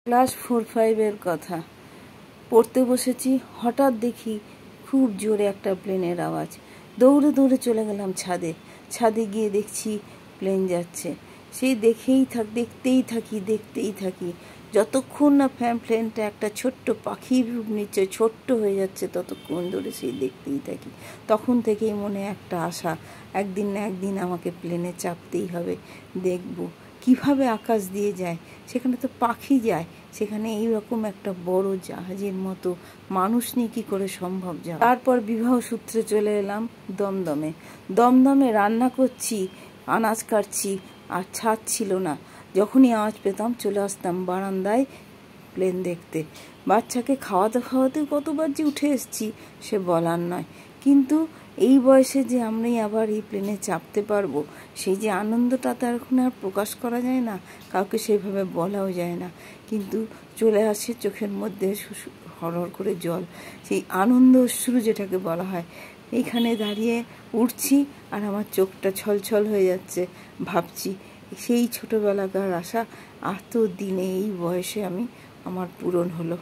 Class 4-5-এর কথা পড়তে বসেছি। হঠাৎ দেখি খুব জোরে একটা প্লেনের আওয়াজ। দৌড়ে দৌড়ে চলে গেলাম ছাদে গিয়ে দেখছি প্লেন যাচ্ছে। সেই দেখতেই থাকি যতক্ষণ না প্লেনটা একটা ছোট্ট পাখির রূপ নিচ্ছে, ছোট্ট হয়ে যাচ্ছে, ততক্ষণ ধরে সেই দেখতেই থাকি। তখন থেকেই মনে একটা আশা, একদিন না একদিন আমাকে প্লেনে চাপতেই হবে, দেখব কিভাবে আকাশ দিয়ে যায়। সেখানে তো পাখি যায়, সেখানে এইরকম একটা বড় জাহাজের মতো মানুষ নিয়ে কী করে সম্ভব যাবে। তারপর বিবাহ সূত্রে চলে এলাম দমদমে রান্না করছি, আনাজ কাটছি, আর ছাদ ছিল না। যখনই আওয়াজ পেতাম চলে আসতাম বারান্দায় প্লেন দেখতে। বাচ্চাকে খাওয়াতে কতবার যে উঠে এসেছি সে বলার নয়। কিন্তু এই বয়সে যে আমি আবার এই প্লেনে চাপতে পারবো, সেই যে আনন্দটা তার এখন আর প্রকাশ করা যায় না, কাউকে সেভাবে বলাও যায় না। কিন্তু চলে আসে চোখের মধ্যে হরহর করে জল, সেই আনন্দ অশ্রু যেটাকে বলা হয়। এইখানে দাঁড়িয়ে উঠছি আর আমার চোখটা ছলছল হয়ে যাচ্ছে, ভাবছি সেই ছোটোবেলাকার আশা এত দিনে এই বয়সে আমার পূরণ হলো।